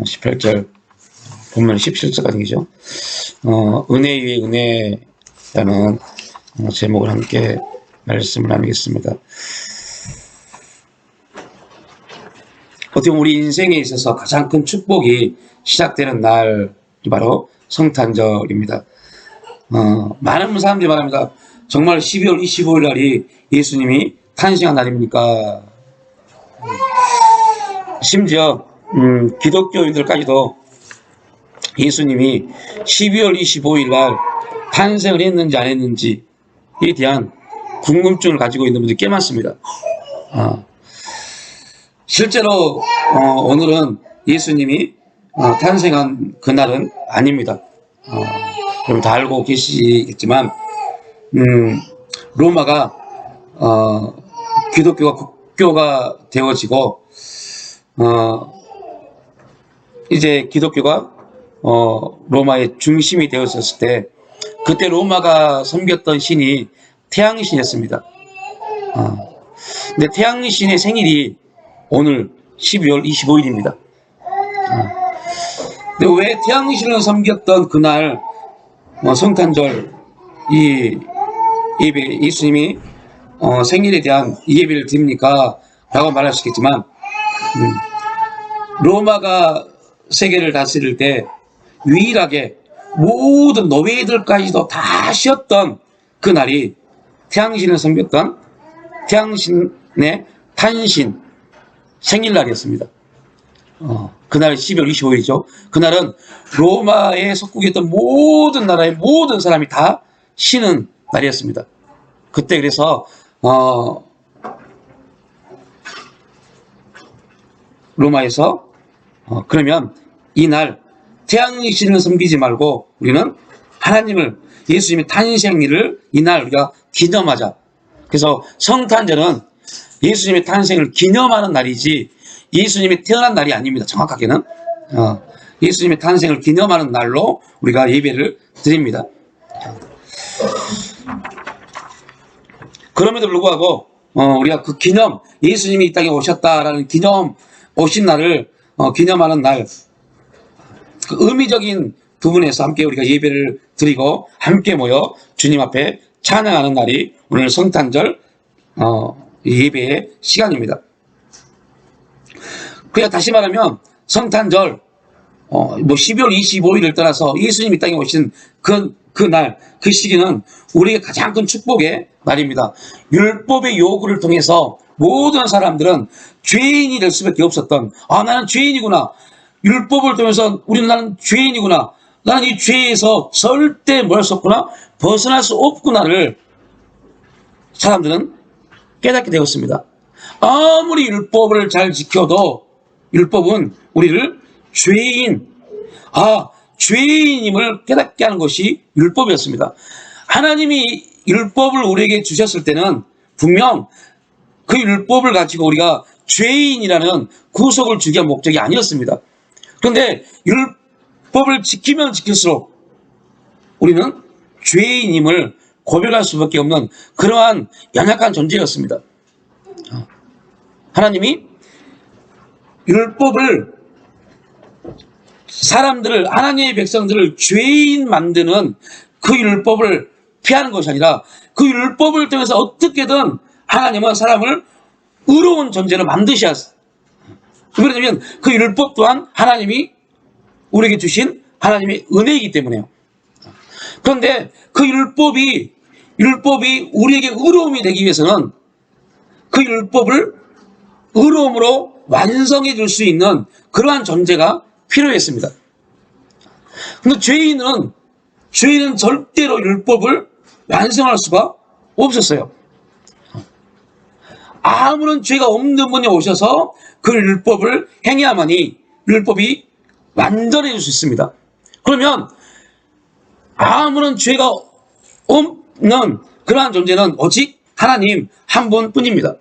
18절 보면 17절까지죠. 은혜 위에 은혜라는 제목을 함께 말씀을 나누겠습니다. 어떻게 보면 우리 인생에 있어서 가장 큰 축복이 시작되는 날이 바로 성탄절입니다. 많은 사람들이 말합니다. 정말 12월 25일 날이 예수님이 탄생한 날입니까? 심지어 기독교인들까지도 예수님이 12월 25일 날 탄생을 했는지 안 했는지에 대한 궁금증을 가지고 있는 분들이 꽤 많습니다. 실제로 오늘은 예수님이 탄생한 그날은 아닙니다. 여러분 다 알고 계시겠지만 로마가 기독교가 국교가 되어지고 이제 기독교가 로마의 중심이 되었을 때 그때 로마가 섬겼던 신이 태양신이었습니다. 근데 태양신의 생일이 오늘 12월 25일입니다. 근데 왜 태양신을 섬겼던 그날 성탄절 이 예배, 예수님이 생일에 대한 이 예배를 드립니까? 라고 말할 수 있겠지만 로마가 세계를 다스릴 때 유일하게 모든 노예들까지도 다 쉬었던 그날이 태양신을 섬겼던 태양신의 탄신 생일날이었습니다. 그날 12월 25일이죠. 그날은 로마에 속국했던 모든 나라의 모든 사람이 다 쉬는 날이었습니다. 그때 그래서 로마에서 그러면 이날 태양신을 섬기지 말고 우리는 하나님을 예수님의 탄생일을 이날 우리가 기념하자. 그래서 성탄절은 예수님의 탄생을 기념하는 날이지 예수님이 태어난 날이 아닙니다. 정확하게는 예수님의 탄생을 기념하는 날로 우리가 예배를 드립니다. 그럼에도 불구하고 우리가 그 기념, 예수님이 이 땅에 오셨다라는 기념, 오신 날을 기념하는 날, 그 의미적인 부분에서 함께 우리가 예배를 드리고 함께 모여 주님 앞에 찬양하는 날이 오늘 성탄절 예배의 시간입니다. 그냥 다시 말하면 성탄절 12월 25일을 떠나서 예수님이 이 땅에 오신 그날, 그 시기는 우리에게 가장 큰 축복의 날입니다. 율법의 요구를 통해서 모든 사람들은 죄인이 될 수밖에 없었던, 나는 죄인이구나. 율법을 통해서 나는 죄인이구나. 나는 이 죄에서 절대 뭘 수 없구나. 벗어날 수 없구나를 사람들은 깨닫게 되었습니다. 아무리 율법을 잘 지켜도 율법은 우리를 죄인임을 깨닫게 하는 것이 율법이었습니다. 하나님이 율법을 우리에게 주셨을 때는 분명 그 율법을 가지고 우리가 죄인이라는 구속을 주기 위한 목적이 아니었습니다. 그런데 율법을 지키면 지킬수록 우리는 죄인임을 고백할 수밖에 없는 그러한 연약한 존재였습니다. 하나님이 율법을 하나님의 백성들을 죄인 만드는 그 율법을 피하는 것이 아니라 그 율법을 통해서 어떻게든 하나님은 사람을 의로운 존재로 만드셔야 했어요. 왜냐하면 그 율법 또한 하나님이 우리에게 주신 하나님의 은혜이기 때문에요. 그런데 그 율법이 우리에게 의로움이 되기 위해서는 그 율법을 의로움으로 완성해 줄 수 있는 그러한 존재가 필요했습니다. 그런데 죄인은 절대로 율법을 완성할 수가 없었어요. 아무런 죄가 없는 분이 오셔서 그 율법을 행해야만이 율법이 완전해질 수 있습니다. 그러면 아무런 죄가 없는 그러한 존재는 오직 하나님 한 분뿐입니다.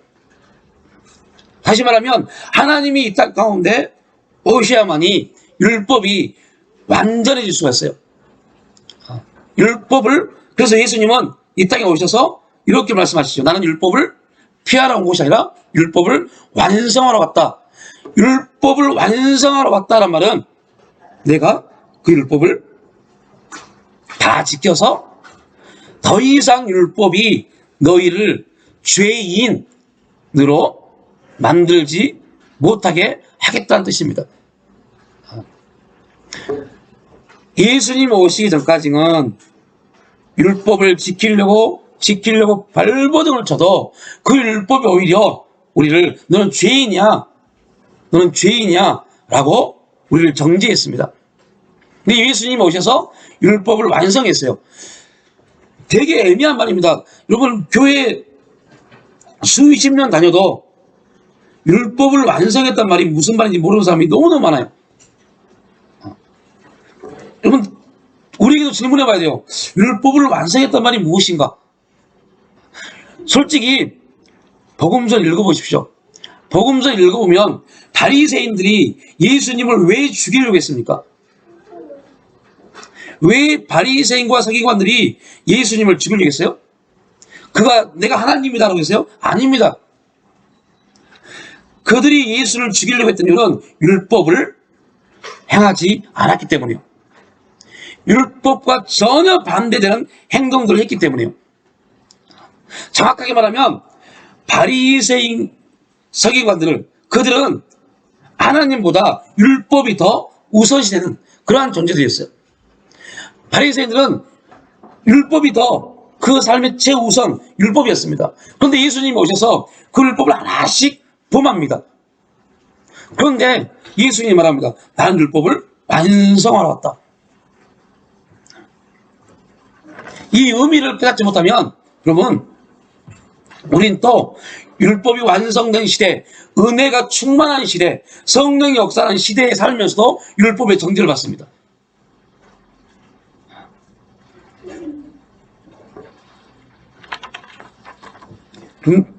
다시 말하면 하나님이 이 땅 가운데 오셔야만이 율법이 완전해질 수가 있어요. 그래서 예수님은 이 땅에 오셔서 이렇게 말씀하시죠. 나는 율법을 피하러 온 것이 아니라 율법을 완성하러 왔다. 율법을 완성하러 왔다란 말은 내가 그 율법을 다 지켜서 더 이상 율법이 너희를 죄인으로 만들지 못하게 하겠다는 뜻입니다. 예수님 오시기 전까지는 율법을 지키려고 발버둥을 쳐도 그 율법이 오히려 우리를 너는 죄인이야 라고 우리를 정죄했습니다. 근데 예수님이 오셔서 율법을 완성했어요. 되게 애매한 말입니다. 여러분, 교회 수십 년 다녀도 율법을 완성했단 말이 무슨 말인지 모르는 사람이 너무너무 많아요. 여러분, 우리에게도 질문해 봐야 돼요. 율법을 완성했단 말이 무엇인가? 솔직히 복음서를 읽어보십시오. 복음서 읽어보면 바리새인들이 예수님을 왜 죽이려고 했습니까? 왜 바리새인과 서기관들이 예수님을 죽이려고 했어요? 그가 내가 하나님이다라고 했어요? 아닙니다. 그들이 예수를 죽이려고 했던 이유는 율법을 행하지 않았기 때문이에요. 율법과 전혀 반대되는 행동들을 했기 때문이에요. 정확하게 말하면 바리새인 서기관들은 그들은 하나님보다 율법이 더 우선시되는 그러한 존재들이었어요. 바리새인들은 율법이 더 그 삶의 최우선 율법이었습니다. 그런데 예수님이 오셔서 그 율법을 하나씩 범합니다. 그런데 예수님이 말합니다. 나는 율법을 완성하러 왔다. 이 의미를 깨닫지 못하면 여러분, 우린 또 율법이 완성된 시대, 은혜가 충만한 시대, 성령이 역사하는 시대에 살면서도 율법의 정죄를 받습니다.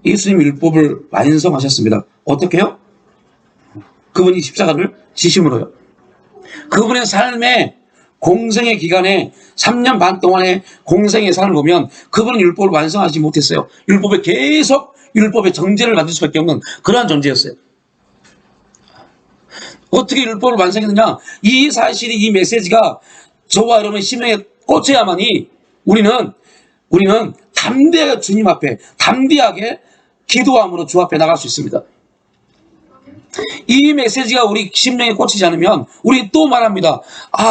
예수님이 율법을 완성하셨습니다. 어떻게 해요? 그분이 십자가를 지심으로요. 그분의 삶의 공생의 기간에 3년 반 동안의 공생의 삶을 보면 그분은 율법을 완성하지 못했어요. 율법에 계속 율법의 정죄를 받을 수밖에 없는 그러한 존재였어요. 어떻게 율법을 완성했느냐? 이 사실이, 이 메시지가 저와 여러분의 심령에 꽂혀야만이 우리는 담대하게 주님 앞에 담대하게 기도함으로 주 앞에 나갈 수 있습니다. 이 메시지가 우리 심령에 꽂히지 않으면 우리 또 말합니다.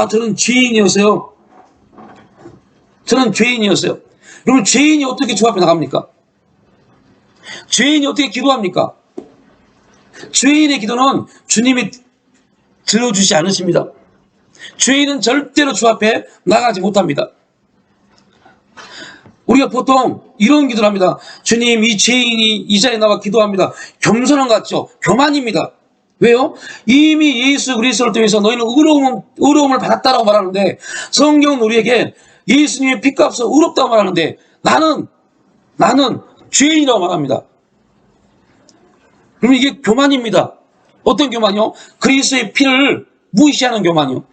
저는 죄인이었어요. 저는 죄인이었어요. 여러분, 죄인이 어떻게 주 앞에 나갑니까? 죄인이 어떻게 기도합니까? 죄인의 기도는 주님이 들어주지 않으십니다. 죄인은 절대로 주 앞에 나가지 못합니다. 우리가 보통 이런 기도를 합니다. 주님, 이 죄인이 이 자리에 나와 기도합니다. 겸손한 것 같죠? 교만입니다. 왜요? 이미 예수 그리스도를 통해서 너희는 의로움을 받았다라고 말하는데, 성경은 우리에게 예수님의 피값으로 의롭다고 말하는데 나는 죄인이라고 말합니다. 그럼 이게 교만입니다. 어떤 교만이요? 그리스도의 피를 무시하는 교만이요.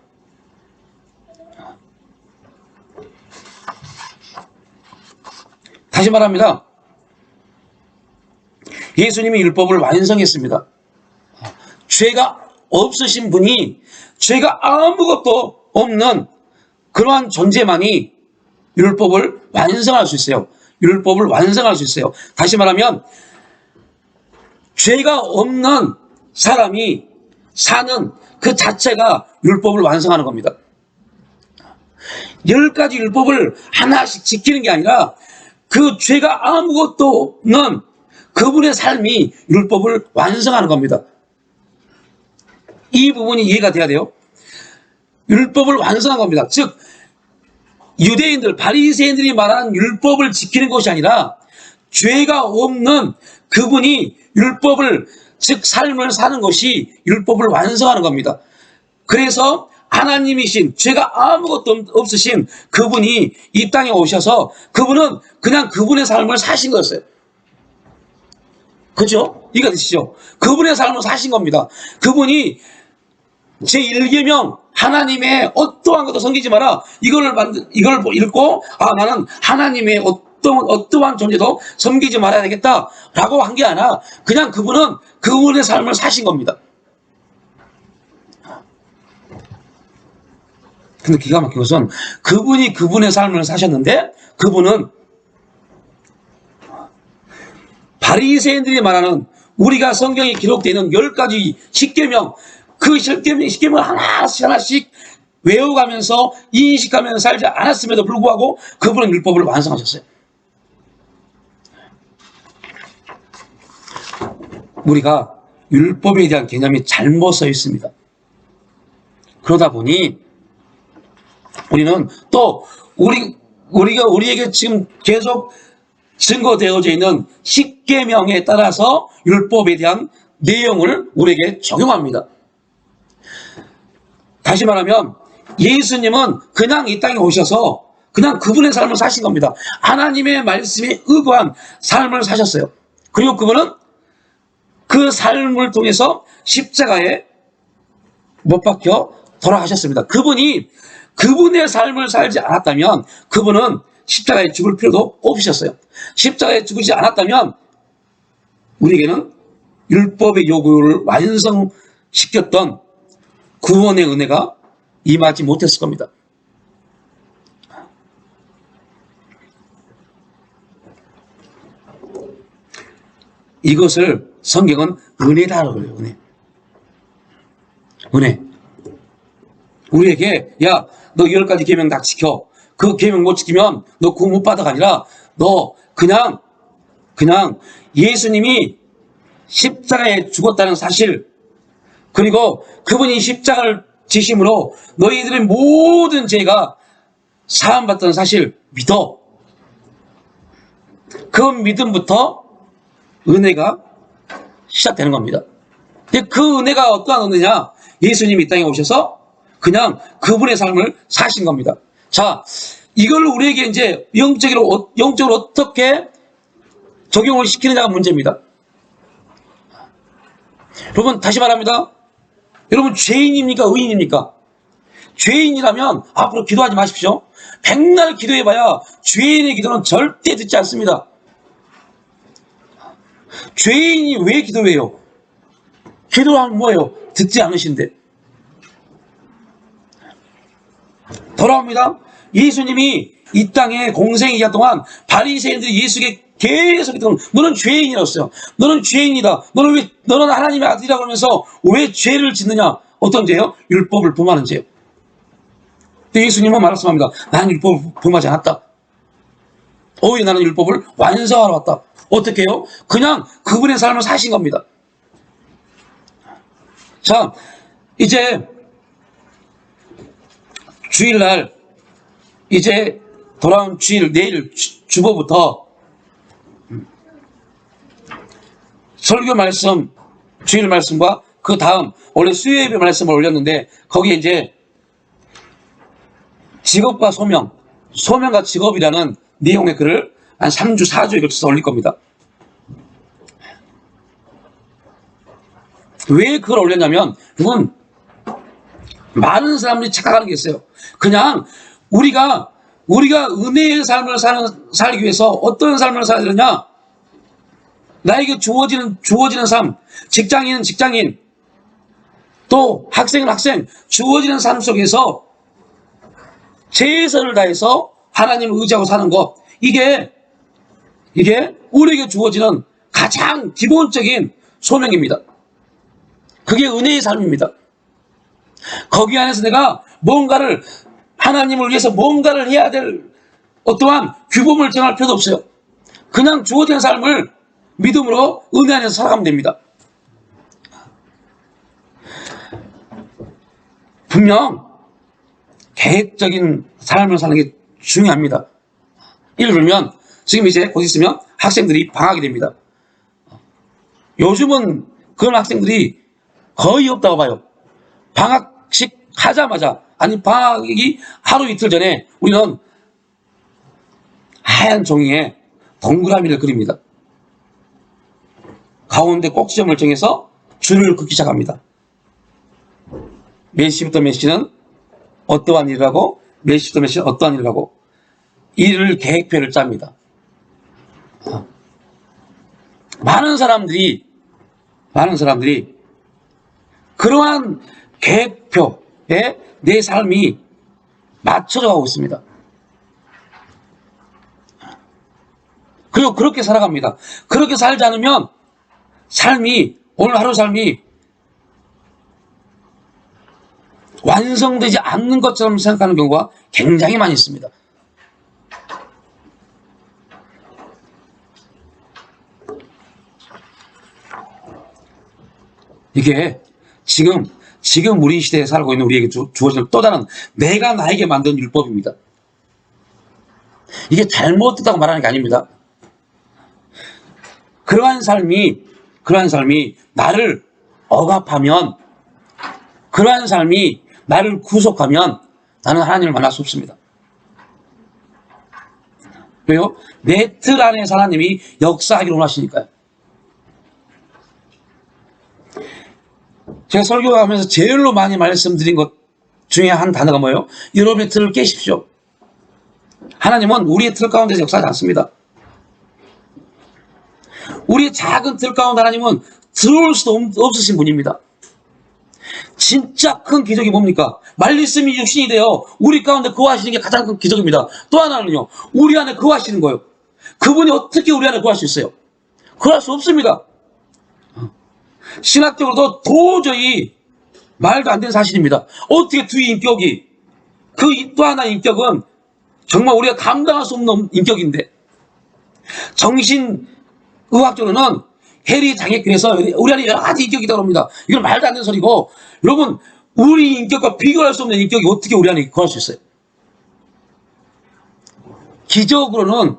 다시 말합니다. 예수님이 율법을 완성했습니다. 죄가 없으신 분이, 죄가 아무것도 없는 그러한 존재만이 율법을 완성할 수 있어요. 율법을 완성할 수 있어요. 다시 말하면 죄가 없는 사람이 사는 그 자체가 율법을 완성하는 겁니다. 10가지 율법을 하나씩 지키는 게 아니라 그 죄가 아무것도 없는 그분의 삶이 율법을 완성하는 겁니다. 이 부분이 이해가 돼야 돼요. 율법을 완성한 겁니다. 즉 유대인들, 바리새인들이 말한 율법을 지키는 것이 아니라 죄가 없는 그분이 율법을, 즉 삶을 사는 것이 율법을 완성하는 겁니다. 그래서 하나님이신, 죄가 아무것도 없으신 그분이 이 땅에 오셔서 그분은 그냥 그분의 삶을 사신 거였어요. 그죠? 이해가 되시죠? 그분의 삶을 사신 겁니다. 그분이 제1계명 하나님의 어떠한 것도 섬기지 마라, 이걸 읽고 나는 하나님의 어떠한 존재도 섬기지 말아야 되겠다라고 한 게 아니라 그냥 그분은 그분의 삶을 사신 겁니다. 근데 기가 막힌 것은 그분이 그분의 삶을 사셨는데 그분은 바리새인들이 말하는 우리가 성경에 기록되어 있는 10가지 십계명, 그 십계명 하나씩 외워가면서 인식하면서 살지 않았음에도 불구하고 그분은 율법을 완성하셨어요. 우리가 율법에 대한 개념이 잘못 써 있습니다. 그러다 보니 우리는 또 우리에게 지금 계속 증거되어져 있는 십계명에 따라서 율법에 대한 내용을 우리에게 적용합니다. 다시 말하면 예수님은 그냥 이 땅에 오셔서 그냥 그분의 삶을 사신 겁니다. 하나님의 말씀에 의거한 삶을 사셨어요. 그리고 그분은 그 삶을 통해서 십자가에 못 박혀 돌아가셨습니다. 그분이 그분의 삶을 살지 않았다면 그분은 십자가에 죽을 필요도 없으셨어요. 십자가에 죽지 않았다면 우리에게는 율법의 요구를 완성시켰던 구원의 은혜가 임하지 못했을 겁니다. 이것을 성경은 은혜다라고 그래요. 은혜. 우리에게 야, 너 10가지 계명 다 지켜. 그 계명 못 지키면 너 구원 못 받아가 아니라 너 그냥 예수님이 십자가에 죽었다는 사실, 그리고 그분이 십자가를 지심으로 너희들의 모든 죄가 사함받던 사실 믿어. 그 믿음부터 은혜가 시작되는 겁니다. 근데 그 은혜가 어떠한 은혜냐? 예수님이 이 땅에 오셔서 그냥 그분의 삶을 사신 겁니다. 자, 이걸 우리에게 이제 영적으로 어떻게 적용을 시키느냐가 문제입니다. 여러분, 다시 말합니다. 여러분, 죄인입니까? 의인입니까? 죄인이라면 앞으로 기도하지 마십시오. 백날 기도해봐야 죄인의 기도는 절대 듣지 않습니다. 죄인이 왜 기도해요? 기도하면 뭐예요? 듣지 않으신데. 돌아옵니다. 예수님이 이 땅에 공생이자 동안 바리새인들이 예수에게 계속 너는 죄인이었어요. 너는 죄인이다. 너는 하나님의 아들이라고 하면서 왜 죄를 짓느냐? 어떤 죄요? 율법을 범하는 죄요. 근데 예수님은 말씀합니다. 나는 율법을 범하지 않았다. 오히려 나는 율법을 완성하러 왔다. 어떻게 해요? 그냥 그분의 삶을 사신 겁니다. 자, 이제 주일날, 이제 돌아온 주일, 내일 주보부터 설교 말씀, 주일 말씀과 그 다음 원래 수요예배 말씀을 올렸는데 거기에 이제 직업과 소명과 직업이라는 내용의 글을 한 3주, 4주에 걸쳐서 올릴 겁니다. 왜 그걸 올렸냐면, 여러분, 많은 사람들이 착각하는 게 있어요. 그냥 우리가 은혜의 삶을 살기 위해서 어떤 삶을 살아야 되느냐? 나에게 주어지는 삶, 직장인은 직장인, 또 학생은 학생, 주어지는 삶 속에서 최선을 다해서 하나님을 의지하고 사는 것, 이게 우리에게 주어지는 가장 기본적인 소명입니다. 그게 은혜의 삶입니다. 거기 안에서 내가 하나님을 위해서 뭔가를 해야 될 어떠한 규범을 정할 필요도 없어요. 그냥 주어진 삶을 믿음으로 은혜 안에서 살아가면 됩니다. 분명 계획적인 삶을 사는 게 중요합니다. 예를 들면 지금 이제 곧 있으면 학생들이 방학이 됩니다. 요즘은 그런 학생들이 거의 없다고 봐요. 방학식 하자마자, 아니 방학이 하루 이틀 전에 우리는 하얀 종이에 동그라미를 그립니다. 가운데 꼭지점을 정해서 줄을 긋기 시작합니다. 몇 시부터 몇 시는 어떠한 일을 하고, 몇 시부터 몇 시는 어떠한 일을 하고, 일을 계획표를 짭니다. 많은 사람들이 그러한 계획표에 내 삶이 맞춰져 가고 있습니다. 그리고 그렇게 살아갑니다. 그렇게 살지 않으면 오늘 하루 삶이 완성되지 않는 것처럼 생각하는 경우가 굉장히 많이 있습니다. 이게 지금 우리 시대에 살고 있는 우리에게 주어지는 또 다른 내가 나에게 만든 율법입니다. 이게 잘못됐다고 말하는 게 아닙니다. 그러한 삶이 나를 억압하면, 그러한 삶이 나를 구속하면 나는 하나님을 만날 수 없습니다. 왜요? 내 틀 안에서 하나님이 역사하기를 원하시니까요. 제가 설교하면서 제일로 많이 말씀드린 것 중에 한 단어가 뭐예요? 여러분의 틀을 깨십시오. 하나님은 우리의 틀 가운데서 역사하지 않습니다. 우리의 작은 틀 가운데 하나님은 들어올 수도 없으신 분입니다. 진짜 큰 기적이 뭡니까? 말씀이 육신이 되어 우리 가운데 거하시는 게 가장 큰 기적입니다. 또 하나는요, 우리 안에 거하시는 거예요. 그분이 어떻게 우리 안에 거할 수 있어요? 거할 수 없습니다. 신학적으로도 도저히 말도 안 되는 사실입니다. 어떻게 두 인격이, 그 또 하나의 인격은 정말 우리가 감당할 수 없는 인격인데, 정신의학적으로는 해리 장애권에서 우리 안에 여러 가지 인격이 있다고 합니다. 이건 말도 안 되는 소리고, 여러분, 우리 인격과 비교할 수 없는 인격이 어떻게 우리 안에 거할 수 있어요? 기적으로는,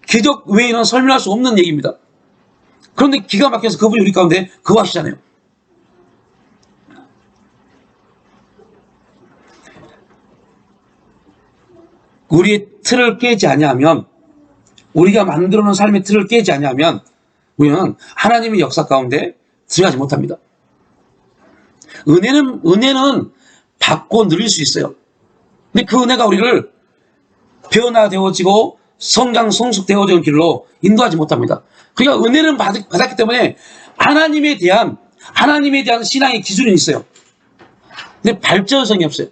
기적 외에는 설명할 수 없는 얘기입니다. 그런데 기가 막혀서 그분이 우리 가운데 거하시잖아요. 우리의 틀을 깨지 아니하면, 우리가 만들어 놓은 삶의 틀을 깨지 아니하면 우리는 하나님의 역사 가운데 들어가지 못합니다. 은혜는 받고 누릴 수 있어요. 근데 그 은혜가 우리를 변화되어지고 성장 성숙되어지는 길로 인도하지 못합니다. 그러니까 은혜는 받았기 때문에 하나님에 대한 신앙의 기준이 있어요. 근데 발전성이 없어요.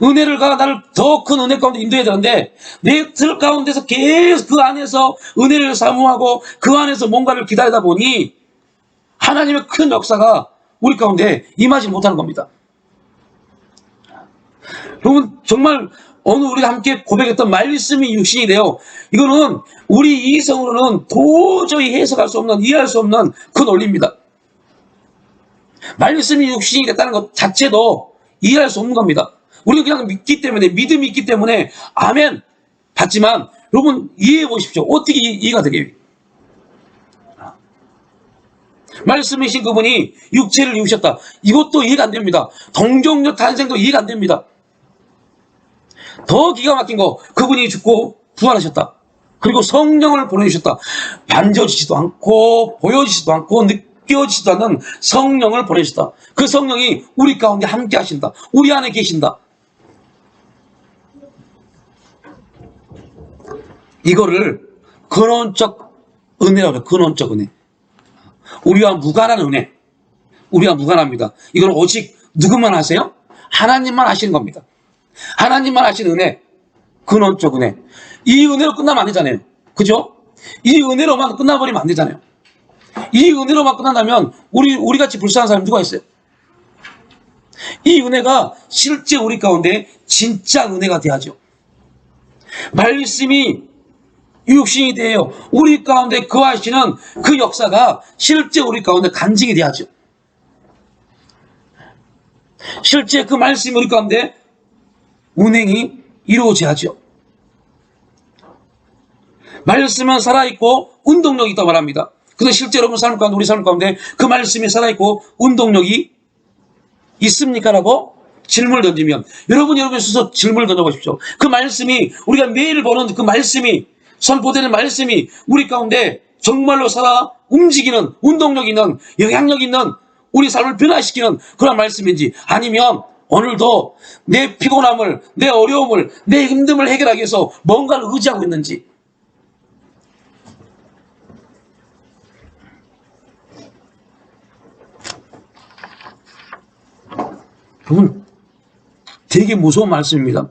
은혜가 나를 더 큰 은혜 가운데 인도해야 되는데, 내 틀 가운데서 계속 그 안에서 은혜를 사모하고 그 안에서 뭔가를 기다리다 보니 하나님의 큰 역사가 우리 가운데 임하지 못하는 겁니다. 여러분, 정말 오늘 우리가 함께 고백했던 말씀이 육신이 되어, 이거는 우리 이성으로는 도저히 해석할 수 없는, 이해할 수 없는 그 논리입니다. 말씀이 육신이 됐다는 것 자체도 이해할 수 없는 겁니다. 우리가 그냥 믿기 때문에, 믿음이 있기 때문에 아멘 받지만, 여러분 이해해 보십시오. 어떻게 이해가 되게? 말씀이신 그분이 육체를 입으셨다. 이것도 이해가 안 됩니다. 동정녀 탄생도 이해가 안 됩니다. 더 기가 막힌 거, 그분이 죽고 부활하셨다. 그리고 성령을 보내주셨다. 만져지지도 않고 보여지지도 않고 느껴지지도 않는 성령을 보내주셨다. 그 성령이 우리 가운데 함께 하신다. 우리 안에 계신다. 이거를 근원적 은혜라고 해요. 근원적 은혜. 우리와 무관한 은혜. 우리와 무관합니다. 이건 오직 누구만 하세요? 하나님만 하시는 겁니다. 하나님만 하시는 은혜. 근원적 은혜. 이 은혜로 끝나면 안 되잖아요. 그죠? 이 은혜로만 끝나버리면 안 되잖아요. 이 은혜로만 끝난다면 우리 같이 불쌍한 사람이 누가 있어요? 이 은혜가 실제 우리 가운데 진짜 은혜가 돼야죠. 말씀이 육신이 되어 우리 가운데 거하시는 그 역사가 실제 우리 가운데 간증이 돼야죠. 실제 그 말씀이 우리 가운데 운행이 이루어져야죠. 말씀은 살아있고 운동력이 있다고 말합니다. 근데 실제 여러분 삶 가운데, 우리 삶 가운데 그 말씀이 살아있고 운동력이 있습니까? 라고 질문을 던지면, 여러분 스스로 질문을 던져보십시오. 그 말씀이, 우리가 매일 보는 그 말씀이, 선포되는 말씀이 우리 가운데 정말로 살아 움직이는, 운동력 있는, 영향력 있는, 우리 삶을 변화시키는 그런 말씀인지, 아니면 오늘도 내 피곤함을, 내 어려움을, 내 힘듦을 해결하기 위해서 뭔가를 의지하고 있는지. 여러분, 되게 무서운 말씀입니다.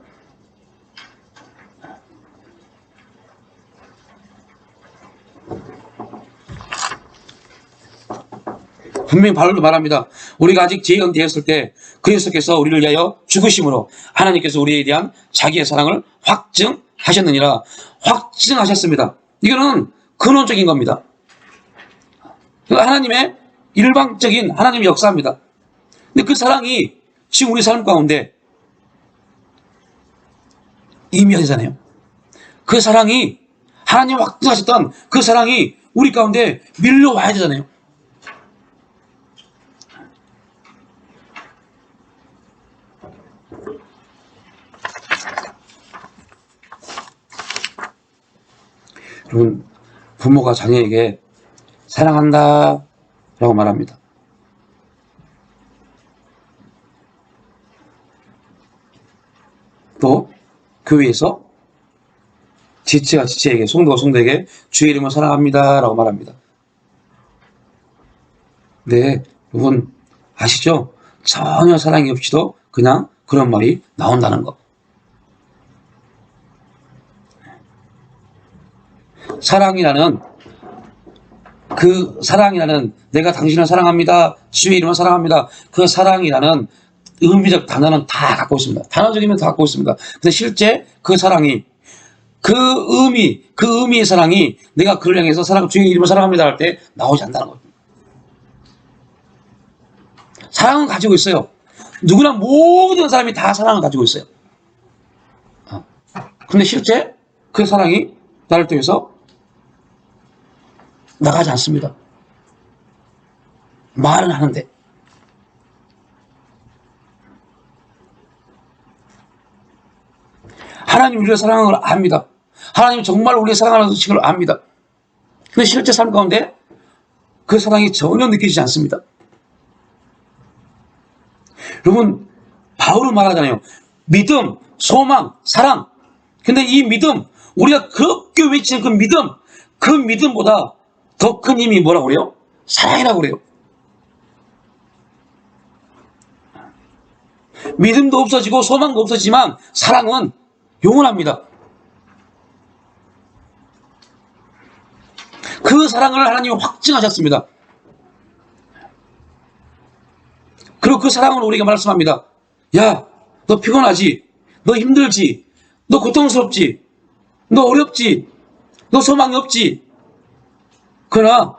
분명히 바울도 말합니다. 우리가 아직 재현되었을 때 그리스도께서 우리를 위하여 죽으심으로 하나님께서 우리에 대한 자기의 사랑을 확증하셨느니라. 확증하셨습니다. 이거는 근원적인 겁니다. 하나님의 일방적인 하나님의 역사입니다. 근데 그 사랑이 지금 우리 삶 가운데 이미 하잖아요. 그 사랑이 하나님 확증하셨던 그 사랑이 우리 가운데 밀려와야 되잖아요. 여러분, 부모가 자녀에게 사랑한다 라고 말합니다. 또 교회에서 지체가 지체에게, 성도가 성도에게 주의 이름을 사랑합니다 라고 말합니다. 네, 여러분 아시죠? 전혀 사랑이 없이도 그냥 그런 말이 나온다는 것. 사랑이라는 내가 당신을 사랑합니다, 주의 이름을 사랑합니다, 그 사랑이라는 의미적 단어는 다 갖고 있습니다. 단어적이면 다 갖고 있습니다. 근데 실제 그 사랑이, 그 의미의 사랑이 내가 그를 향해서 주의 이름을 사랑합니다 할 때 나오지 않는다는 겁니다. 사랑은 가지고 있어요. 누구나 모든 사람이 다 사랑을 가지고 있어요. 근데 실제 그 사랑이 나를 통해서 나가지 않습니다. 말은 하는데. 하나님 우리를 사랑하는 걸 압니다. 하나님 정말 우리를 사랑하는 것을 압니다. 근데 실제 삶 가운데 그 사랑이 전혀 느껴지지 않습니다. 여러분, 바울은 말하잖아요. 믿음, 소망, 사랑. 근데 이 믿음, 우리가 그렇게 외치는 그 믿음보다 더 큰 힘이 뭐라고 그래요? 사랑이라고 그래요. 믿음도 없어지고 소망도 없어지지만 사랑은 영원합니다. 그 사랑을 하나님이 확증하셨습니다. 그리고 그 사랑으로 우리가 말씀합니다. 야, 너 피곤하지? 너 힘들지? 너 고통스럽지? 너 어렵지? 너 소망이 없지? 그러나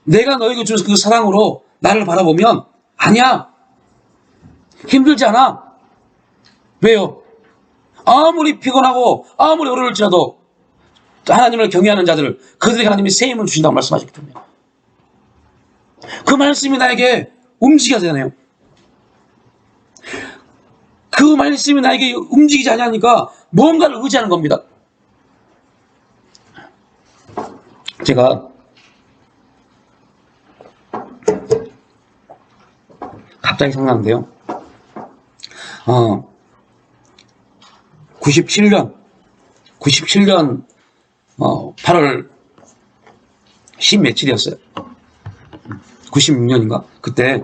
내가 너에게 준 그 사랑으로 나를 바라보면 아니야. 힘들지 않아. 왜요? 아무리 피곤하고 아무리 어려울지라도 하나님을 경외하는 자들을, 그들에게 하나님이 새 힘을 주신다고 말씀하셨기 때문에 그 말씀이 나에게 움직여야 되잖아요. 그 말씀이 나에게 움직이지 않으니까 뭔가를 의지하는 겁니다. 제가 갑자기 생각나는데요. 97년 8월 10 며칠이었어요. 96년인가? 그때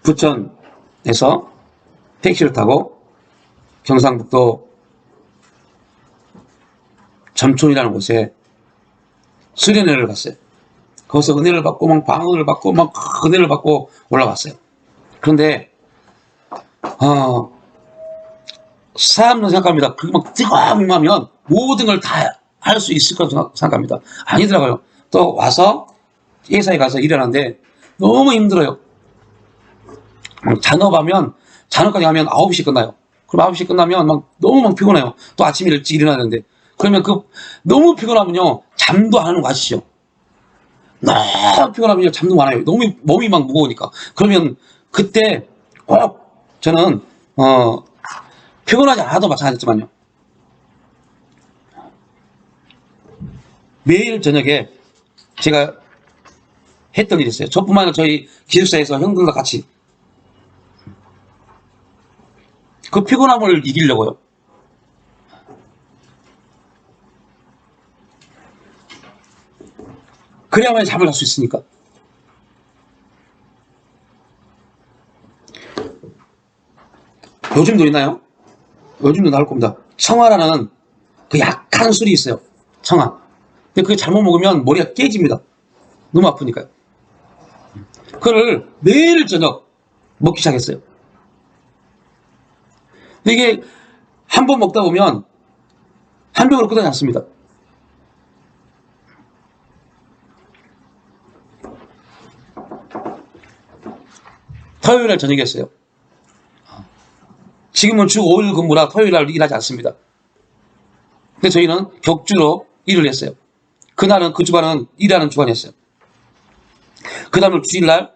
부천에서 택시를 타고 경상북도 점촌이라는 곳에 수련회를 갔어요. 거기서 은혜를 받고 막 방언을 받고 막 은혜를 받고 올라갔어요. 그런데 사람은 생각합니다. 그게 막 뜨거우면 모든 걸 다 할 수 있을 거라고 생각합니다. 아니더라고요. 또 와서 회사에 가서 일하는데 너무 힘들어요. 잔업까지 가면 9시 끝나요. 그럼 9시 끝나면 너무 피곤해요. 또 아침에 일찍 일어나는데. 그러면 너무 피곤하면요, 잠도 안 하는 거 아시죠? 너무 피곤하면요, 잠도 많아요. 너무 몸이 막 무거우니까. 그러면 그때 꼭 저는, 피곤하지 않아도 마찬가지지만요, 매일 저녁에 제가 했던 일이 있어요. 저뿐만 아니라 저희 기숙사에서 형들과 같이 그 피곤함을 이기려고요. 그래야만 잠을 잘 수 있으니까. 요즘도 있나요? 요즘도 나올 겁니다. 청아라는 그 약한 술이 있어요. 청아. 근데 그게 잘못 먹으면 머리가 깨집니다. 너무 아프니까요. 그걸 매일 저녁 먹기 시작했어요. 근데 이게 한 번 먹다 보면 한 병으로 끝나지 않습니다. 토요일 날 저녁에 했어요. 지금은 주 5일 근무라 토요일 날 일하지 않습니다. 근데 저희는 격주로 일을 했어요. 그날은 그 주간은 일하는 주간이었어요. 그 다음날 주일날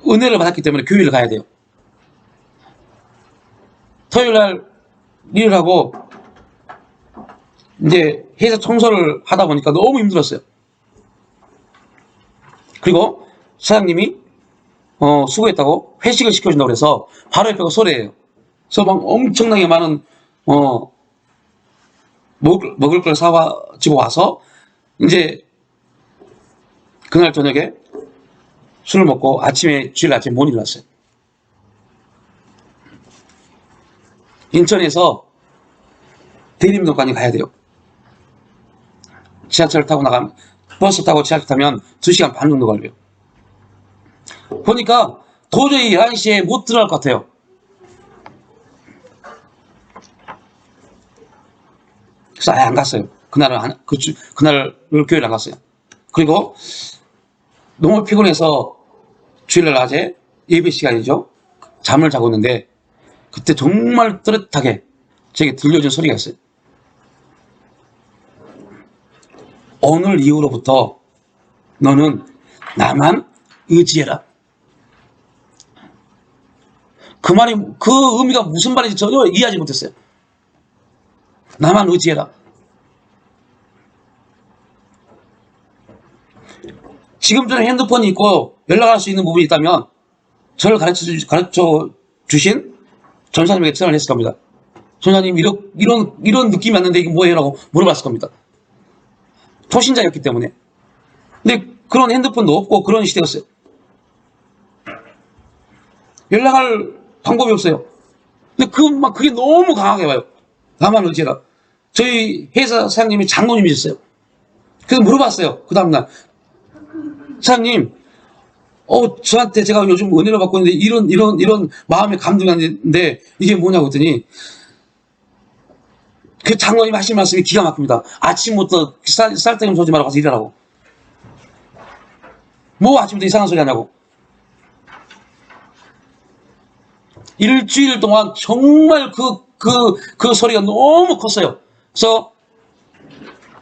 은혜를 받았기 때문에 교회를 가야 돼요. 토요일날 일을 하고 이제 회사 청소를 하다 보니까 너무 힘들었어요. 그리고 사장님이 수고했다고 회식을 시켜준다고 그래서 바로 옆에가 소래예요. 그래서 막 엄청나게 많은 먹을 걸 사가지고 와서 이제 그날 저녁에 술을 먹고 주일 아침에 못 일어났어요. 인천에서 대림동까지 가야 돼요. 버스 타고 지하철 타면 2시간 반 정도 걸려요. 보니까 도저히 11시에 못 들어갈 것 같아요. 그래서 아예 안 갔어요. 그날을 교회를 안 갔어요. 그리고 너무 피곤해서 주일날 낮에 예배 시간이죠. 잠을 자고 있는데 그때 정말 또렷하게 제게 들려준 소리가 있어요. 오늘 이후로부터 너는 나만 의지해라. 그 의미가 무슨 말인지 전혀 이해하지 못했어요. 나만 의지해라. 지금 전에 핸드폰이 있고 연락할 수 있는 부분이 있다면 저를 가르쳐 주신 전사님에게 전화를 했을 겁니다. 전사님 이런 느낌이 왔는데 이게 뭐예요? 라고 물어봤을 겁니다. 초신자였기 때문에. 근데 그런 핸드폰도 없고 그런 시대였어요. 연락할 방법이 없어요. 근데 그게 너무 강하게 와요. 나만 의지해라. 저희 회사 사장님이 장로님이셨어요. 그래서 물어봤어요. 그 다음날. 사장님, 저한테 제가 요즘 은혜를 받고 있는데 이런 마음의 감동이 왔는데 이게 뭐냐고 했더니 그 장로님 하신 말씀이 기가 막힙니다. 아침부터 쌀때금 쏘지 말고 가서 일하라고. 뭐 아침부터 이상한 소리 하냐고. 일주일 동안 정말 그 소리가 너무 컸어요. 그래서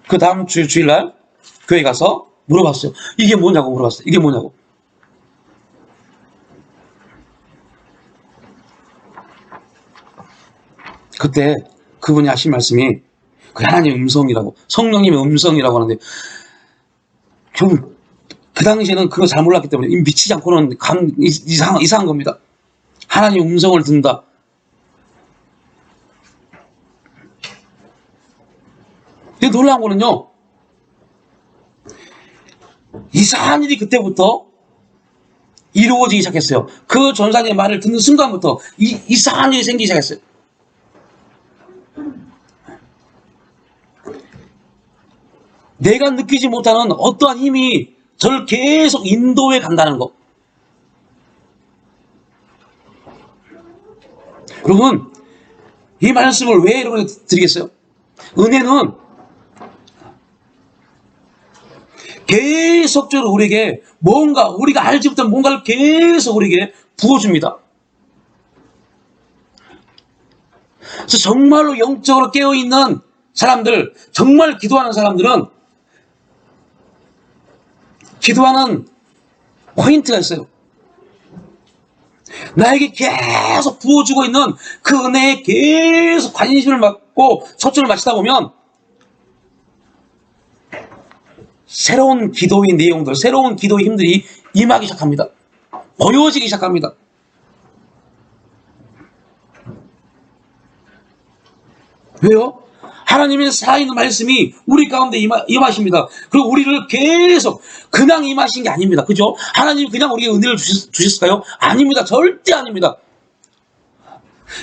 그 다음 주일날 교회 가서 물어봤어요. 이게 뭐냐고 물어봤어요. 이게 뭐냐고. 그때 그분이 하신 말씀이 그 하나님의 음성이라고, 성령님의 음성이라고 하는데 그 당시에는 그거 잘 몰랐기 때문에 미치지 않고는 이상한 겁니다. 하나님의 음성을 듣는다. 근데 놀라운 거는요, 이상한 일이 그때부터 이루어지기 시작했어요. 그 전사님의 말을 듣는 순간부터 이상한 일이 생기기 시작했어요. 내가 느끼지 못하는 어떠한 힘이 저를 계속 인도해 간다는 것. 여러분, 이 말씀을 왜 여러분에게 드리겠어요? 은혜는 계속적으로 우리에게 우리가 알지 못한 뭔가를 계속 우리에게 부어줍니다. 그래서 정말로 영적으로 깨어있는 사람들, 정말 기도하는 사람들은 기도하는 포인트가 있어요. 나에게 계속 부어주고 있는 그 은혜에 계속 관심을 갖고 초점을 맞추다 보면 새로운 기도의 내용들, 새로운 기도의 힘들이 임하기 시작합니다. 보여지기 시작합니다. 왜요? 하나님의 살아있는 말씀이 우리 가운데 임하십니다. 그리고 우리를 계속 그냥 임하신 게 아닙니다. 그죠? 하나님 그냥 우리에게 은혜를 주셨을까요? 아닙니다. 절대 아닙니다.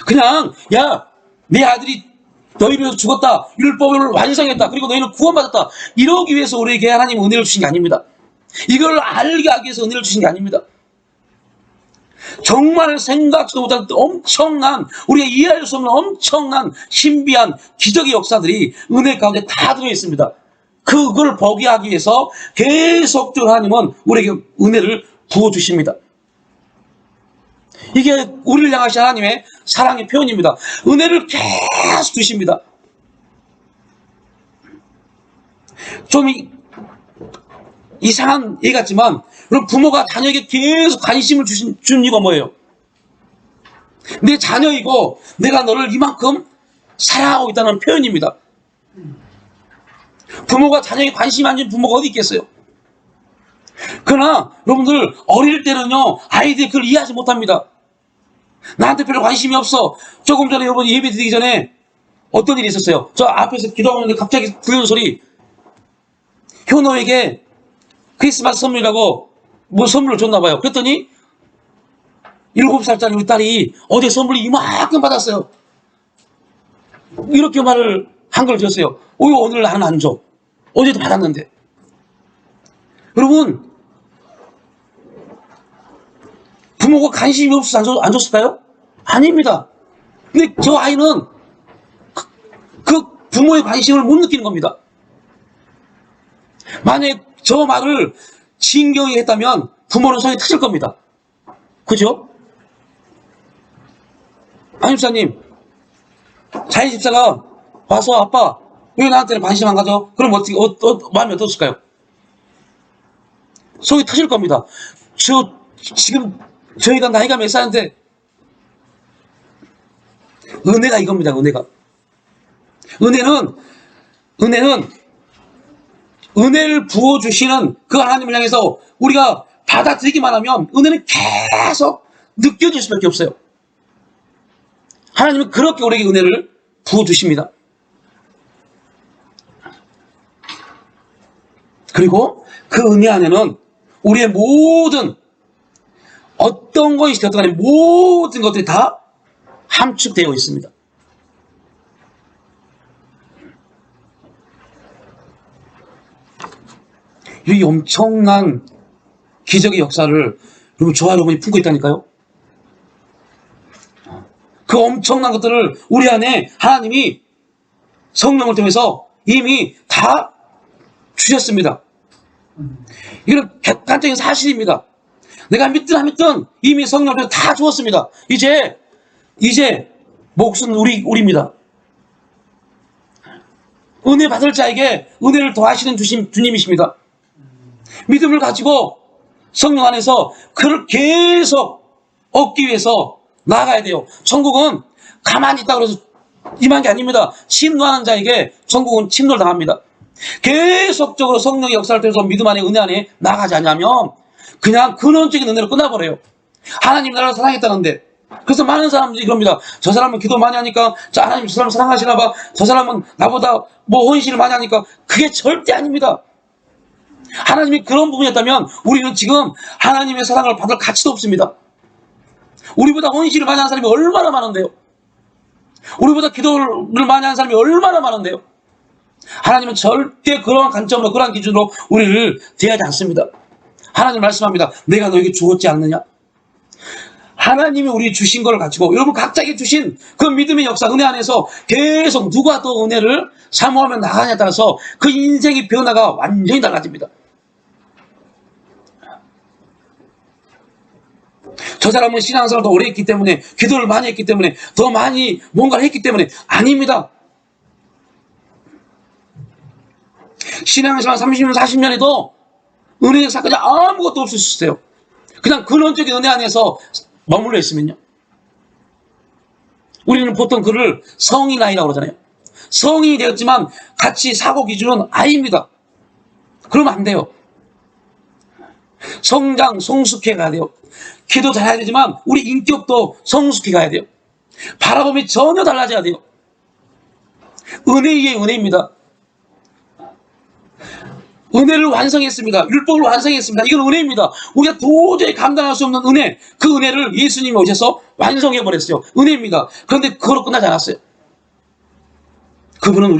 그냥 야, 내 아들이 너희를 위해서 죽었다. 율법을 완성했다. 그리고 너희는 구원받았다. 이러기 위해서 우리에게 하나님은 은혜를 주신 게 아닙니다. 이걸 알게 하기 위해서 은혜를 주신 게 아닙니다. 정말 생각도 못한 엄청난, 우리가 이해할 수 없는 엄청난 신비한 기적의 역사들이 은혜 가운데 다 들어있습니다. 그걸 보게 하기 위해서 계속적으로 하나님은 우리에게 은혜를 부어주십니다. 이게 우리를 향하신 하나님의 사랑의 표현입니다. 은혜를 계속 주십니다. 좀 이상한 얘기 같지만, 그럼 부모가 자녀에게 계속 관심을 준 이유가 뭐예요? 내 자녀이고 내가 너를 이만큼 사랑하고 있다는 표현입니다. 부모가 자녀에게 관심 안 주는 부모가 어디 있겠어요? 그러나 여러분들 어릴 때는요, 아이들이 그걸 이해하지 못합니다. 나한테 별로 관심이 없어. 조금 전에 여러분 예배 드리기 전에 어떤 일이 있었어요? 저 앞에서 기도하고 있는데 갑자기 들리는 소리, 효노에게 크리스마스 선물이라고 뭐 선물을 줬나 봐요. 그랬더니 7살짜리 우리 딸이 어제 선물이 이만큼 받았어요. 이렇게 말을 한 걸 들었어요. 오늘 나는 안 줘. 어제도 받았는데. 여러분, 부모가 관심이 없어서 안 줬을까요? 아닙니다. 근데 저 아이는 그 부모의 관심을 못 느끼는 겁니다. 만약에 저 말을 진경이 했다면 부모는 성이 터질 겁니다. 그죠? 안 집사님, 자연 집사가 와서 아빠 왜 나한테는 관심 안 가져? 그럼 어떻게 마음이 어떠실까요? 속이 터질 겁니다. 지금 저희가 나이가 몇 살인데, 은혜가 이겁니다. 은혜를 부어주시는 그 하나님을 향해서 우리가 받아들이기만 하면 은혜는 계속 느껴질 수밖에 없어요. 하나님은 그렇게 우리에게 은혜를 부어주십니다. 그리고 그 은혜 안에는 우리의 모든, 어떤 것이 되었든 간에 모든 것들이 다 함축되어 있습니다. 이 엄청난 기적의 역사를 여러분, 저와 여러분이 품고 있다니까요. 그 엄청난 것들을 우리 안에 하나님이 성령을 통해서 이미 다 주셨습니다. 이건 객관적인 사실입니다. 내가 믿든 안 믿든 이미 성령을 통해서 다 주었습니다. 이제 몫은 우리입니다. 은혜 받을 자에게 은혜를 더하시는 주님이십니다. 믿음을 가지고 성령 안에서 그를 계속 얻기 위해서 나아가야 돼요. 천국은 가만히 있다고 해서 임한 게 아닙니다. 침노하는 자에게 천국은 침노를 당합니다. 계속적으로 성령의 역사를 통해서 믿음 안에, 은혜 안에 나아가지 않냐면 그냥 근원적인 은혜로 끝나버려요. 하나님 나라를 사랑했다는데. 그래서 많은 사람들이 그럽니다. 저 사람은 기도 많이 하니까, 하나님 저 사람 사랑하시나 봐. 저 사람은 나보다 헌신을 많이 하니까. 그게 절대 아닙니다. 하나님이 그런 부분이었다면 우리는 지금 하나님의 사랑을 받을 가치도 없습니다. 우리보다 헌신을 많이 하는 사람이 얼마나 많은데요. 우리보다 기도를 많이 하는 사람이 얼마나 많은데요. 하나님은 절대 그러한 관점으로, 그러한 기준으로 우리를 대하지 않습니다. 하나님 말씀합니다. 내가 너에게 주었지 않느냐? 하나님이 우리 주신 걸 가지고 여러분 각자에게 주신 그 믿음의 역사, 은혜 안에서 계속 누가 더 은혜를 사모하며 나가냐에 따라서 그 인생의 변화가 완전히 달라집니다. 저 사람은 신앙생활을 더 오래 했기 때문에, 기도를 많이 했기 때문에, 더 많이 뭔가를 했기 때문에. 아닙니다. 신앙생활 30년, 40년에도 은혜의 사건이 아무것도 없을 수 있어요. 그냥 근원적인 은혜 안에서 머물러 있으면요. 우리는 보통 그를 성인 아이라고 그러잖아요. 성인이 되었지만 같이 사고 기준은 아이입니다. 그러면 안 돼요. 성장, 성숙해 가야 돼요. 기도 잘해야 되지만 우리 인격도 성숙해 가야 돼요. 바라봄이 전혀 달라져야 돼요. 은혜의 은혜입니다. 은혜를 완성했습니다. 율법을 완성했습니다. 이건 은혜입니다. 우리가 도저히 감당할 수 없는 은혜, 그 은혜를 예수님이 오셔서 완성해버렸어요. 은혜입니다. 그런데 그걸로 끝나지 않았어요. 그분은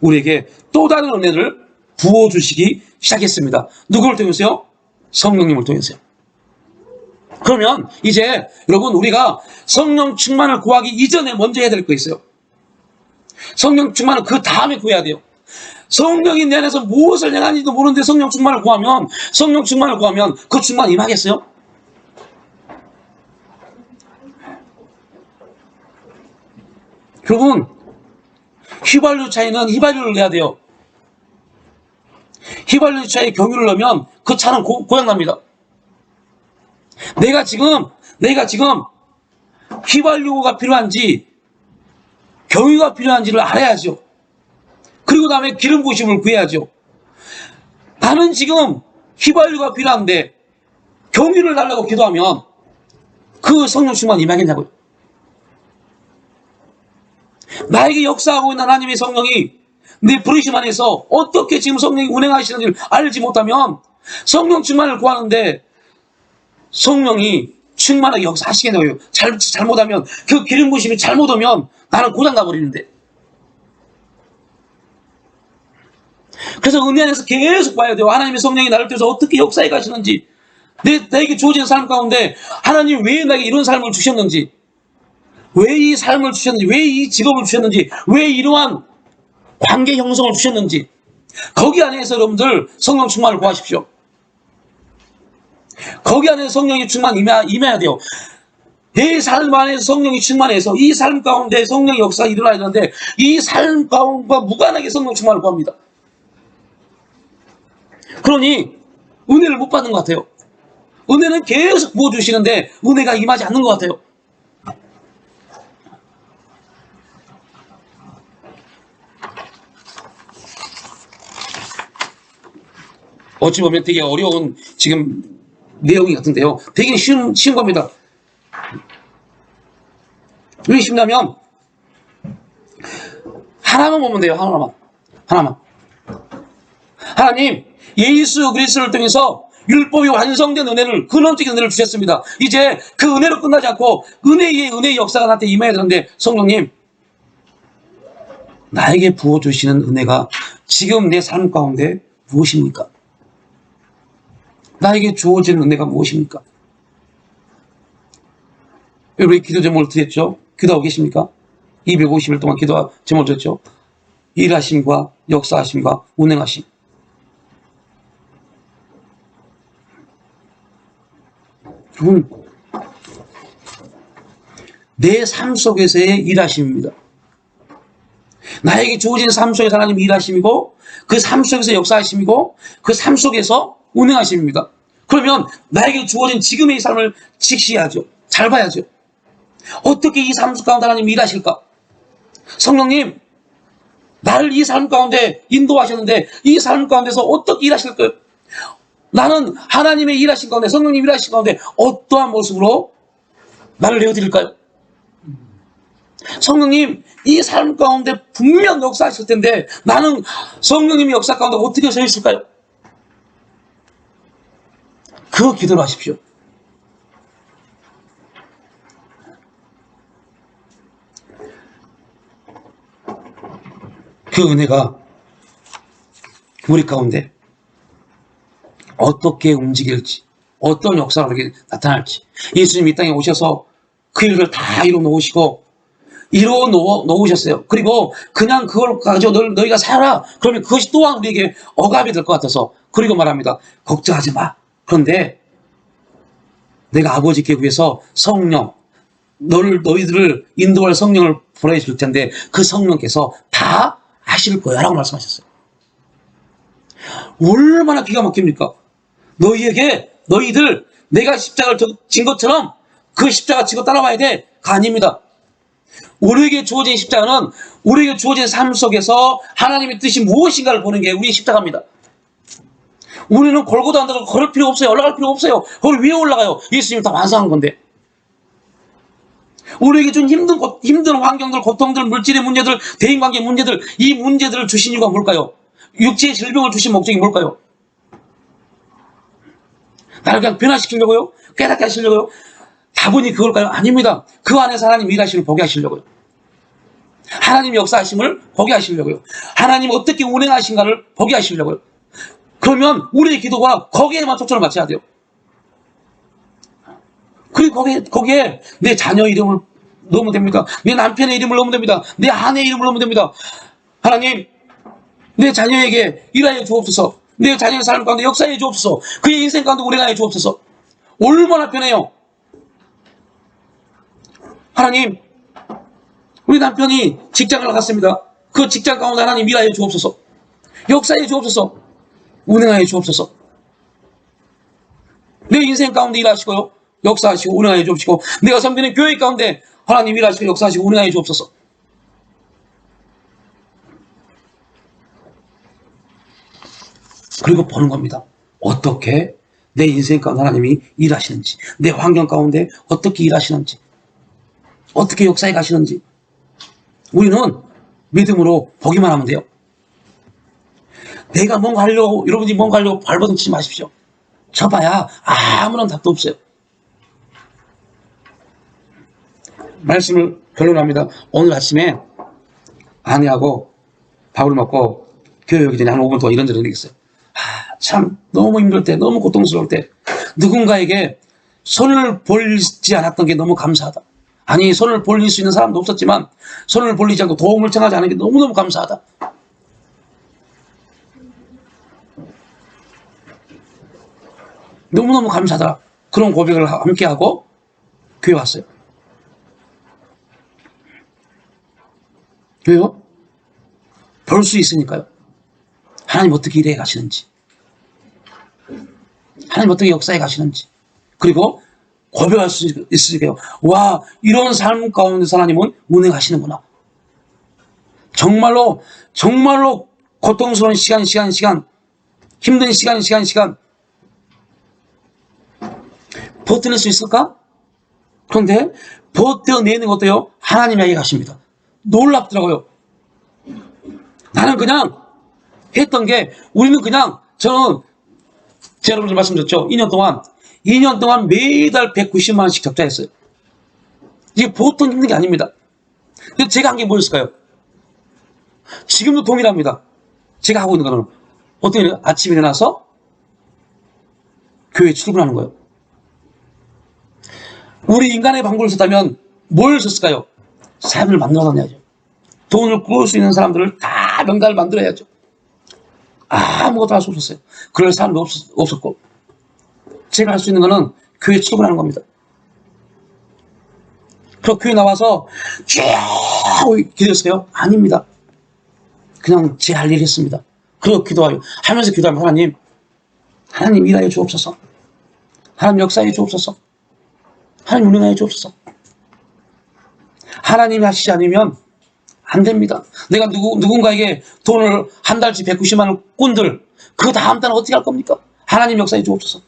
우리에게 또 다른 은혜를 부어주시기 시작했습니다. 누구를 통해서요? 성령님을 통해서요. 그러면 이제 여러분, 우리가 성령 충만을 구하기 이전에 먼저 해야 될 거 있어요. 성령 충만은 그 다음에 구해야 돼요. 성령이 내 안에서 무엇을 행하는지도 모르는데 성령 충만을 구하면 그 충만 임하겠어요? 여러분, 휘발유 차에는 휘발유를 넣어야 돼요. 휘발유 차에 경유를 넣으면 그 차는 고장납니다. 내가 지금 휘발유가 필요한지 경유가 필요한지를 알아야죠. 그리고 다음에 기름 부으심을 구해야죠. 나는 지금 휘발유가 필요한데 경유를 달라고 기도하면 그 성령 충만 임하겠냐고요. 나에게 역사하고 있는 하나님의 성령이 내 부르심 안에서 어떻게 지금 성령이 운행하시는지를 알지 못하면 성령 충만을 구하는데 성령이 충만하게 역사하시겠냐고요. 잘못하면 그 기름 부으심이 잘못 오면 나는 고장 나버리는데. 그래서 은혜 안에서 계속 봐야 돼요. 하나님의 성령이 나를 통해서 어떻게 역사해 가시는지, 나에게 주어진 삶 가운데 하나님 왜 나에게 이런 삶을 주셨는지, 왜 이 삶을 주셨는지, 왜 이 직업을 주셨는지, 왜 이러한 관계 형성을 주셨는지, 거기 안에서 여러분들 성령 충만을 구하십시오. 거기 안에서 성령이 충만 임해야 돼요. 내 삶 안에서 성령이 충만해서 이 삶 가운데 성령의 역사가 일어나야 되는데 이 삶 가운데와 무관하게 성령 충만을 구합니다. 그러니 은혜를 못 받는 것 같아요. 은혜는 계속 부어주시는데 은혜가 임하지 않는 것 같아요. 어찌 보면 되게 어려운 지금 내용이 같은데요. 되게 쉬운 겁니다. 왜 쉽냐면 하나만 보면 돼요. 하나만. 하나님 예수 그리스도를 통해서 율법이 완성된 은혜를, 근원적인 은혜를 주셨습니다. 이제 그 은혜로 끝나지 않고 은혜의 역사가 나한테 임해야 되는데, 성령님 나에게 부어주시는 은혜가 지금 내 삶 가운데 무엇입니까? 나에게 주어진 은혜가 무엇입니까? 여러분 기도 제목을 드렸죠? 기도하고 계십니까? 250일 동안 기도 제목을 드렸죠? 일하심과 역사하심과 운행하심. 여러분, 내 삶 속에서의 일하심입니다. 나에게 주어진 삶 속에서 하나님 일하심이고, 그 삶 속에서 역사하심이고, 그 삶 속에서 운행하심입니다. 그러면 나에게 주어진 지금의 삶을 직시해야죠. 잘 봐야죠. 어떻게 이 삶 가운데 하나님 일하실까? 성령님, 나를 이 삶 가운데 인도하셨는데 이 삶 가운데서 어떻게 일하실까요? 나는 하나님의 일하신 가운데, 성령님 일하신 가운데 어떠한 모습으로 나를 내어드릴까요? 성령님, 이 삶 가운데 분명 역사하실 텐데 나는 성령님의 역사 가운데 어떻게 서 있을까요? 그거 기도를 하십시오. 그 은혜가 우리 가운데 어떻게 움직일지, 어떤 역사로 이렇게 나타날지, 예수님 이 땅에 오셔서 그 일을 다 이루어 놓으셨어요. 그리고 그냥 그걸 가지고 너희가 살아. 그러면 그것이 또한 우리에게 억압이 될 것 같아서, 그리고 말합니다. 걱정하지 마. 그런데 내가 아버지께 위해서 성령, 너희들을 인도할 성령을 보내줄 텐데 그 성령께서 다 하실 거야 라고 말씀하셨어요. 얼마나 기가 막힙니까? 너희들 내가 십자가를 진 것처럼 그 십자가 지고 따라와야 돼. 아닙니다. 우리에게 주어진 십자가는 우리에게 주어진 삶 속에서 하나님의 뜻이 무엇인가를 보는 게 우리의 십자가입니다. 우리는 걸고도 한다고 걸을 필요 없어요. 올라갈 필요 없어요. 거기 위에 올라가요. 예수님이 다 완성한 건데. 우리에게 준 힘든 환경들, 고통들, 물질의 문제들, 대인관계 문제들, 이 문제들을 주신 이유가 뭘까요? 육체의 질병을 주신 목적이 뭘까요? 나를 그냥 변화시키려고요? 깨닫게 하시려고요? 다분히 그걸까요? 아닙니다. 그 안에서 하나님 일하심을 보게 하시려고요. 하나님 역사하심을 보게 하시려고요. 하나님 어떻게 운행하신가를 보게 하시려고요. 그러면 우리의 기도가 거기에만 초점을 맞춰야 돼요. 그리고 거기에 내 자녀 이름을 넣으면 됩니다. 내 남편의 이름을 넣으면 됩니다. 내 아내의 이름을 넣으면 됩니다. 하나님, 내 자녀에게 일하여 주옵소서. 내 자녀의 삶 가운데 역사해 주옵소서. 그의 인생 가운데 운행하여 주옵소서. 얼마나 편해요. 하나님, 우리 남편이 직장을 나갔습니다. 그 직장 가운데 하나님 일하여 주옵소서. 역사해 주옵소서. 운행하여 주옵소서. 내 인생 가운데 일하시고요. 역사하시고 운행하여 주옵시고, 내가 섬기는 교회 가운데 하나님 일하시고 역사하시고 운행하여 주옵소서. 그리고 보는 겁니다. 어떻게 내 인생 가운데 하나님이 일하시는지, 내 환경 가운데 어떻게 일하시는지, 어떻게 역사해 가시는지 우리는 믿음으로 보기만 하면 돼요. 내가 뭔가 하려고, 여러분이 뭔가 하려고 발버둥 치지 마십시오. 쳐봐야 아무런 답도 없어요. 말씀을 결론합니다. 오늘 아침에 아내하고 밥을 먹고 교회 오기 전에 한 5분 동안 이런저런 얘기했어요. 참 너무 힘들 때, 너무 고통스러울 때 누군가에게 손을 벌리지 않았던 게 너무 감사하다. 아니, 손을 벌릴 수 있는 사람도 없었지만 손을 벌리지 않고 도움을 청하지 않은 게 너무너무 감사하다. 너무너무 감사하다. 그런 고백을 함께하고 교회 왔어요. 왜요? 볼 수 있으니까요. 하나님 어떻게 일해 가시는지, 하나님 어떻게 역사해 가시는지, 그리고 고백할 수 있으니까요. 와, 이런 삶 가운데 하나님은 운행하시는구나. 정말로 고통스러운 시간, 힘든 시간 버텨낼 수 있을까? 그런데 버텨내는 것도요, 하나님에게 가십니다. 놀랍더라고요. 나는 그냥 했던 게, 우리는 그냥, 저는 제가 여러분들 말씀드렸죠. 2년 동안 매달 190만 원씩 적자했어요. 이게 보통 힘든 게 아닙니다. 근데 제가 한 게 뭐였을까요? 지금도 동일합니다. 제가 하고 있는 거는 어떻게 해요? 아침에 일어나서 교회에 출근하는 거예요. 우리 인간의 방법을 썼다면 뭘 썼을까요? 삶을 만들어놔야죠. 돈을 구할 수 있는 사람들을 다 명단을 만들어야죠. 아무것도 할 수 없었어요. 그럴 사람도 없었고, 제가 할 수 있는 거는 교회에 출근하는 겁니다. 그 교회 나와서 쭉 기도했어요? 아닙니다. 그냥 제 할 일 했습니다. 그리고 하면서 기도하면 하나님 일하여 주옵소서. 하나님 역사해 주옵소서. 하나님 운행하여 주옵소서. 하나님이 하시지 않으면 안 됩니다. 내가 누군가에게 돈을 한 달치 190만 원 꾼들, 그 다음 달은 어떻게 할 겁니까? 하나님 역사해 주옵소서.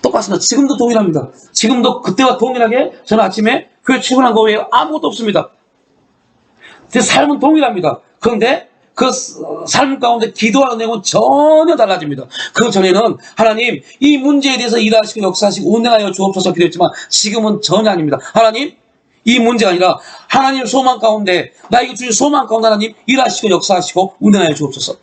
똑같습니다. 지금도 동일합니다. 지금도 그때와 동일하게 저는 아침에 교회 출근한 거 외에 아무것도 없습니다. 제 삶은 동일합니다. 그런데 그 삶 가운데 기도하는 내용은 전혀 달라집니다. 그 전에는 하나님 이 문제에 대해서 일하시고 역사하시고 운행하여 주옵소서 기도했지만 지금은 전혀 아닙니다. 하나님 이 문제가 아니라 하나님 소망 가운데, 나에게 주신 소망 가운데 하나님 일하시고 역사하시고 운행하여 주옵소서.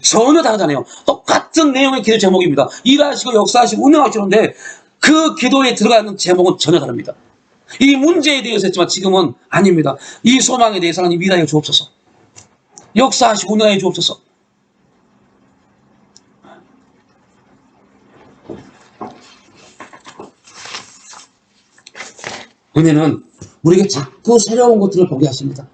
전혀 다르잖아요. 똑같은 내용의 기도 제목입니다. 일하시고 역사하시고 운행하시는데 그 기도에 들어가는 제목은 전혀 다릅니다. 이 문제에 대해서 했지만 지금은 아닙니다. 이 소망에 대해서 하나님 일하여 주옵소서. 역사하시고 운행하여 주옵소서. 은혜는 우리에게 자꾸 새로운 것들을 보게 하십니다.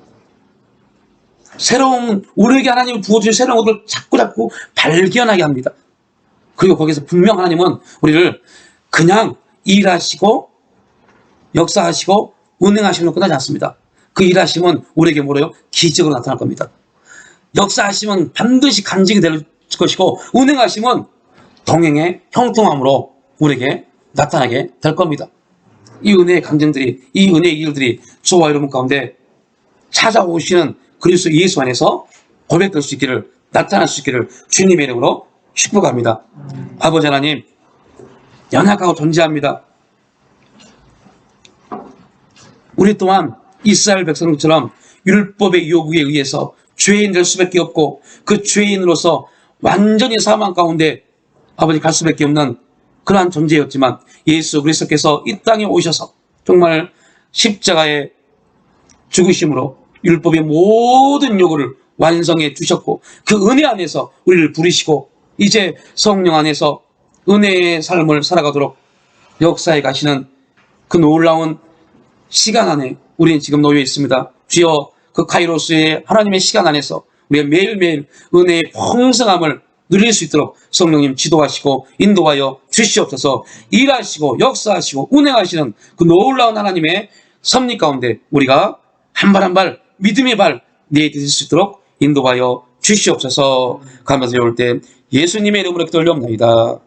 우리에게 하나님이 부어주신 새로운 것들을 자꾸 발견하게 합니다. 그리고 거기서 분명 하나님은 우리를 그냥 일하시고 역사하시고 운행하시면 끝나지 않습니다. 그 일하심은 우리에게 뭐래요? 기적으로 나타날 겁니다. 역사하심은 반드시 간직이 될 것이고, 운행하심은 동행의 형통함으로 우리에게 나타나게 될 겁니다. 이 은혜의 감정들이, 이 은혜의 일들이 저와 여러분 가운데 찾아오시는 그리스도 예수 안에서 고백될 수 있기를 나타날 수 있기를 주님의 이름으로 축복합니다. 아버지 하나님, 연약하고 존재합니다. 우리 또한 이스라엘 백성처럼 율법의 요구에 의해서 죄인 될 수밖에 없고 그 죄인으로서 완전히 사망 가운데 아버지 갈 수밖에 없는 그러한 존재였지만 예수 그리스도께서 이 땅에 오셔서 정말 십자가의 죽으심으로 율법의 모든 요구를 완성해 주셨고 그 은혜 안에서 우리를 부르시고 이제 성령 안에서 은혜의 삶을 살아가도록 역사에 가시는 그 놀라운 시간 안에 우리는 지금 놓여 있습니다. 주여 그 카이로스의 하나님의 시간 안에서 우리가 매일매일 은혜의 풍성함을 누릴 수 있도록 성령님 지도하시고 인도하여 주시옵소서. 일하시고 역사하시고 운행하시는 그 놀라운 하나님의 섭리 가운데 우리가 한 발 한 발 믿음의 발 내딛을 수 있도록 인도하여 주시옵소서. 감사드려 올 때 예수님의 이름으로 기도 올려옵나이다.